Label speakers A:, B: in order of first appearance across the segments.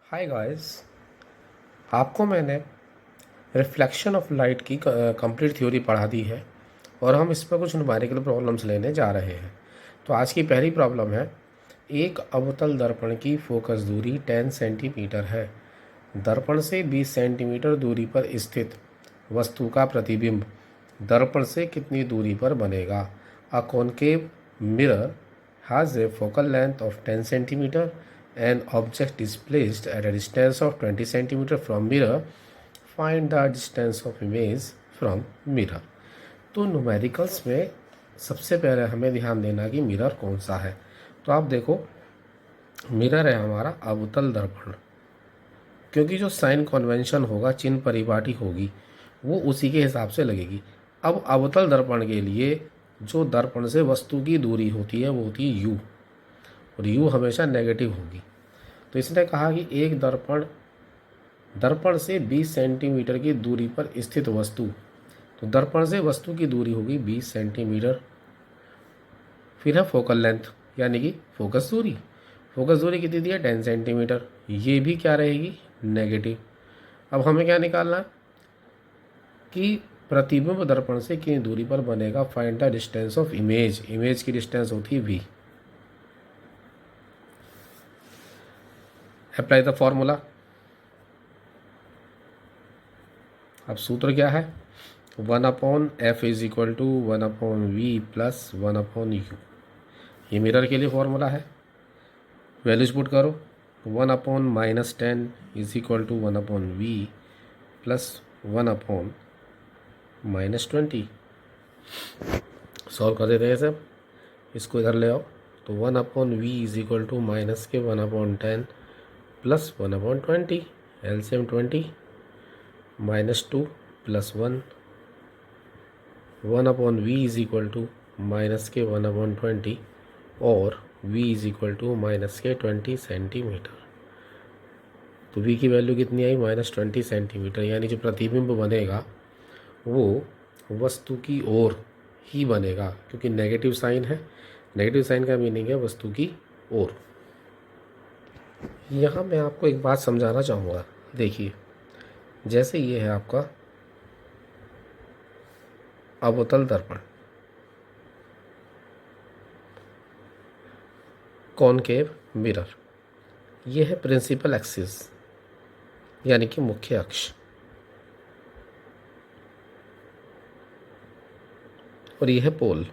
A: Hi guys. आपको मैंने reflection of light की कंप्लीट थ्योरी पढ़ा दी है और हम इस पर कुछ न्यूमेरिकल प्रॉब्लम्स लेने जा रहे हैं। तो आज की पहली प्रॉब्लम है, एक अवतल दर्पण की फोकस दूरी 10 सेंटीमीटर है। दर्पण से 20 सेंटीमीटर दूरी पर स्थित वस्तु का प्रतिबिंब दर्पण से कितनी दूरी पर बनेगा? A concave mirror has a focal length of 10 centimeter. An object is placed at a distance of 20 centimeter from mirror. Find the distance of image from mirror. तो न्यूमेरिकल्स में सबसे पहले हमें ध्यान देना कि मिरर कौन सा है। तो आप देखो, मिरर है हमारा अवतल दर्पण, क्योंकि जो साइन कन्वेंशन होगा, चिन्ह परिपाटी होगी, वो उसी के हिसाब से लगेगी। अब अवतल दर्पण के लिए जो दर्पण से वस्तु की दूरी होती है वो होती है यू, और यू हमेशा नेगेटिव होगी। तो इसने कहा कि एक दर्पण दर्पण से 20 सेंटीमीटर की दूरी पर स्थित वस्तु, तो दर्पण से वस्तु की दूरी होगी 20 सेंटीमीटर। फिर है फोकल लेंथ, यानी कि फोकस दूरी। फोकस दूरी कितनी दी है? 10 सेंटीमीटर। ये भी क्या रहेगी? नेगेटिव। अब हमें क्या निकालना है कि प्रतिबिंब दर्पण से कितनी दूरी पर बनेगा। Find the distance of image. Image की डिस्टेंस होती है वी। Apply the formula. अब सूत्र क्या है? 1/f is equal to 1/v plus 1/u। ये मिरर के लिए फॉर्मूला है। वैल्यूज पुट करो। 1/-10 is equal to 1/v plus 1/-20। Solve कर देते हैं सब। इसको इधर ले आओ। तो 1/v is equal to minus के 1/10 plus 1/20। LCM 20 -2 plus 1। 1/v is equal to minus के 1/20 और v is equal to minus के 20 सेंटीमीटर। तो v की वैल्यू कितनी आई? -20 सेंटीमीटर। यानी जो प्रतिबिंब बनेगा वो वस्तु की ओर ही बनेगा, क्योंकि नेगेटिव साइन है। नेगेटिव साइन का मीनिंग है वस्तु की ओर। यहाँ मैं आपको एक बात समझाना चाहूँगा। देखिए, जैसे ये है आपका अवतल दर्पण, कॉनकेव मिरर, ये है प्रिंसिपल एक्सिस, यानी कि मुख्य अक्ष, और ये है पोल।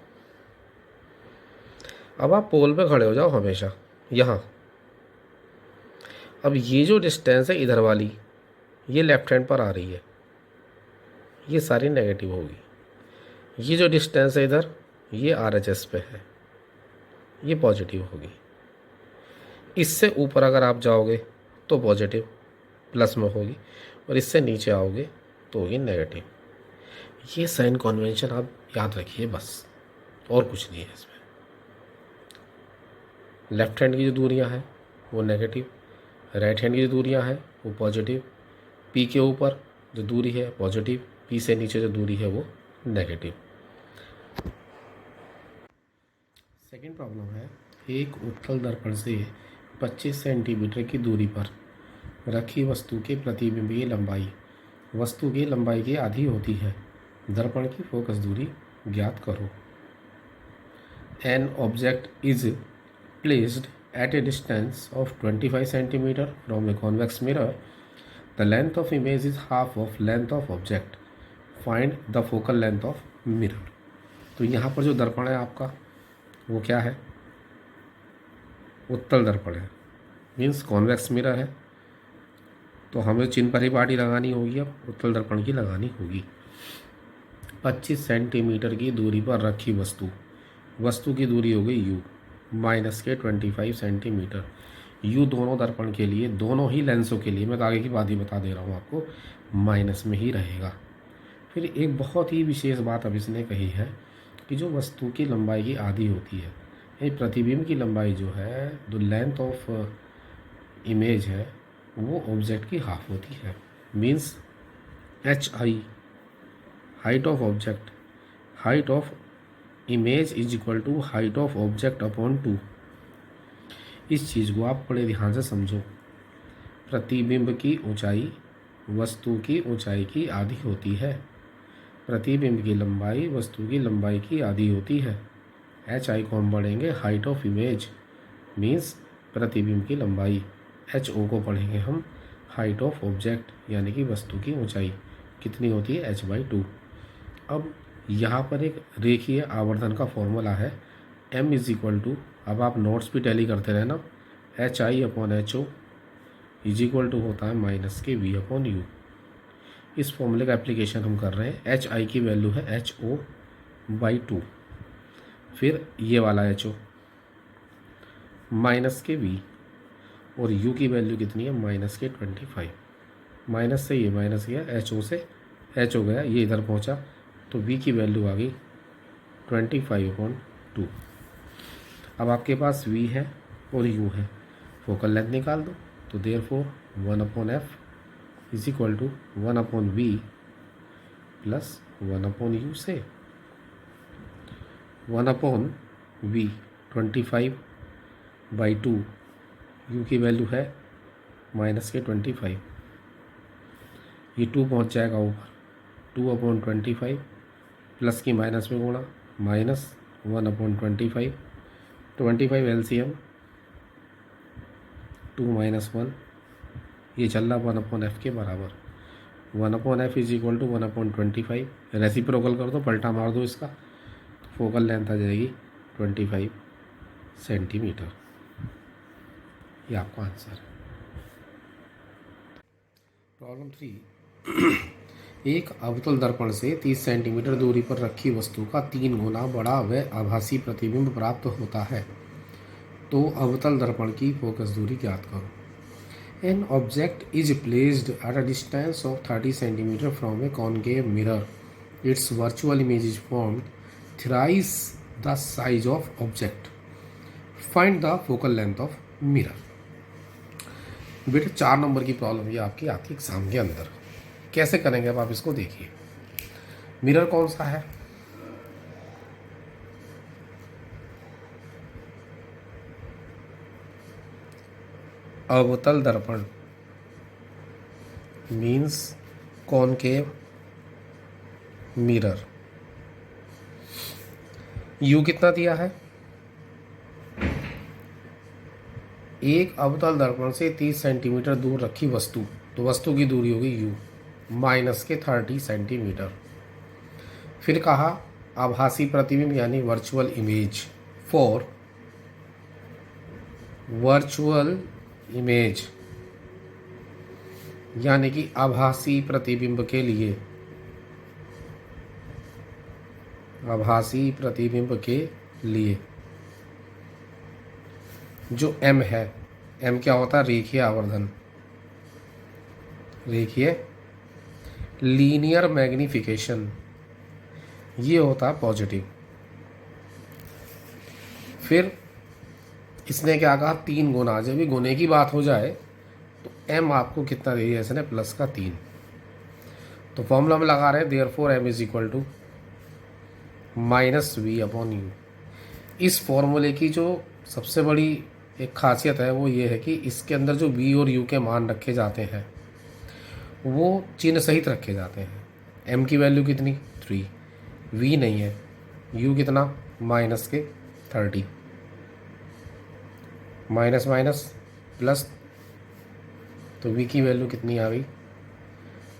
A: अब आप पोल पे खड़े हो जाओ हमेशा यहाँ। अब ये जो डिस्टेंस है इधर वाली, ये लेफ्ट हैंड पर आ रही है, ये सारी नेगेटिव होगी। ये जो डिस्टेंस है इधर, ये आरएचएस पे है, ये पॉजिटिव होगी। इससे ऊपर अगर आप जाओगे तो पॉजिटिव प्लस में होगी, और इससे नीचे आओगे तो होगी नेगेटिव। ये साइन कन्वेंशन आप याद रखिए बस, और कुछ नहीं है इसमें। लेफ्ट हैंड की जो दूरियां हैं वो नेगेटिव, राइट हैंड की जो दूरियां हैं वो पॉजिटिव। पी के ऊपर जो दूरी है पॉजिटिव, पी से नीचे जो दूरी है वो नेगेटिव। सेकेंड प्रॉब्लम है, एक उत्तल दर्पण से 25 सेंटीमीटर की दूरी पर रखी वस्तु के प्रतिबिंब की लंबाई वस्तु की लंबाई की आधी होती है। दर्पण की फोकस दूरी ज्ञात करो। An object is placed at a distance of 25 centimeter from a convex mirror. The length of image is half of length of object. Find the focal length of mirror. तो यहाँ पर जो दर्पण है आपका वो क्या है? उत्तल दर्पण है, मीन्स कॉन्वेक्स मिरर है। तो हमें चिन्ह परिपाटी लगानी होगी, अब उत्तल दर्पण की लगानी होगी। 25 सेंटीमीटर की दूरी पर रखी वस्तु की दूरी हो गई यू, माइनस के 25 सेंटीमीटर। यू दोनों दर्पण के लिए, दोनों ही लेंसों के लिए, मैं तो आगे की बात ही बता दे रहा हूँ आपको, माइनस में ही रहेगा। फिर एक बहुत ही विशेष बात अब इसने कही है कि जो वस्तु की लंबाई की आधी होती है, ये प्रतिबिंब की लंबाई जो है, जो लेंथ ऑफ इमेज है, वो ऑब्जेक्ट की हाफ होती है। Means HI, height of object, height of image is equal to height of object upon 2। इस चीज़ को आप बड़े ध्यान से समझो। प्रतिबिंब की ऊंचाई वस्तु की ऊंचाई की आधी होती है। प्रतिबिंब की लंबाई वस्तु की लंबाई की आधी होती है। एच आई को हम पढ़ेंगे हाइट ऑफ इमेज, मीन्स प्रतिबिंब की लंबाई। एच ओ को पढ़ेंगे हम हाइट ऑफ ऑब्जेक्ट, यानी कि वस्तु की ऊंचाई कितनी होती है, h/2। अब यहाँ पर एक रेखीय आवर्धन का फॉर्मूला है m इज इक्वल टू, अब आप नोट्स भी टैली करते रहना, HI/HO इज इक्वल टू होता है -V/U। इस फॉर्मूले का एप्लीकेशन हम कर रहे हैं। HI की वैल्यू है HO/2, फिर ये वाला HO -V, और U की वैल्यू कितनी है -25। माइनस से ये माइनस गया, HO से H हो गया, ये इधर पहुंचा, तो V की वैल्यू आ गई 25/2। अब आपके पास V है और U है, फोकल लेंथ निकाल दो, तो therefore 1/f is equal to 1/v plus 1/u से 1/v 25/2, U की वैल्यू है -25, ये 2 पहुंच जाएगा ऊपर, 2/25 प्लस की माइनस में गुणा, -1/25, 25 LCM 2 - 1, ये चल रहा 1/f के बराबर। 1/f is equal to 1/25, reciprocal कर दो, पलटा मार दो इसका, तो फोकल लेंथ आ जाएगी 25 सेंटीमीटर। ये आपका आंसर है। प्रॉब्लम 3, एक अवतल दर्पण से 30 सेंटीमीटर दूरी पर रखी वस्तु का 3 गुना बड़ा व आभासी प्रतिबिंब प्राप्त होता है, तो अवतल दर्पण की फोकस दूरी ज्ञात करो। An object is placed at a distance of 30 centimeter from a concave mirror. Its virtual image is formed thrice the size of object. Find the focal length of mirror. बेटा 4 नंबर की problem ये आपकी आती है exam के अंदर। कैसे करेंगे अब आप इसको देखिए। मिरर कौन सा है, अवतल दर्पण मीन्स कॉनकेव मिरर। यू कितना दिया है, एक अवतल दर्पण से 30 सेंटीमीटर दूर रखी वस्तु, तो वस्तु की दूरी होगी यू -30 सेंटीमीटर। फिर कहा आभासी प्रतिबिंब यानी virtual image, for virtual image यानी कि आभासी प्रतिबिंब के लिए, आभासी प्रतिबिंब के लिए जो m है, m क्या होता है, रेखीय आवर्धन, रेखीय लीनियर मैग्निफिकेशन, ये होता है पॉजिटिव। फिर इसने क्या कहा, 3 गुना, जब भी गुने की बात हो जाए तो m आपको कितना दे दिया इसने, +3। तो फॉर्मूला में लगा रहे हैं therefore m is equal to -v/u। इस फॉर्मूले की जो सबसे बड़ी एक खासियत है वो ये है कि इसके अंदर जो v और u के मान रखे जाते हैं वो चिन्ह सहित रखे जाते हैं। m की वैल्यू कितनी 3, v नहीं है, u कितना -30, माइनस माइनस प्लस, तो v की वैल्यू कितनी आ गई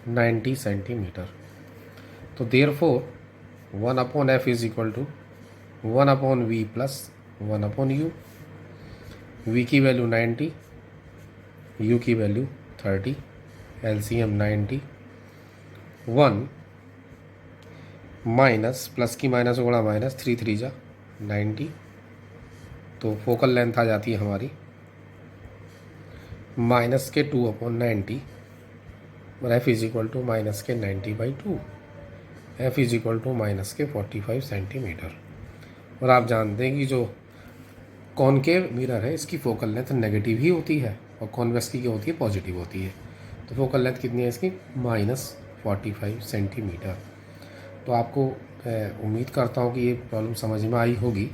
A: 90 सेंटीमीटर। तो therefore 1/f is equal to 1/v plus 1/u। v की वैल्यू 90, u की वैल्यू 30, LCM 90, 1 माइनस प्लस की माइनस गुणा माइनस, 3 3 जा 90, तो फोकल लेंथ आ जाती है हमारी -2/90, और f is equal to -90/2, f is equal to -45 centimetre. और आप जानते हैं कि जो कॉनकेव मिरर है इसकी फोकल लेंथ नेगेटिव ही होती है और कॉन्वेक्स की क्या होती है, पॉजिटिव होती है। तो फोकल लेंथ कितनी है इसकी -45 सेंटीमीटर। तो आपको उम्मीद करता हूँ कि ये प्रॉब्लम समझ में आई होगी।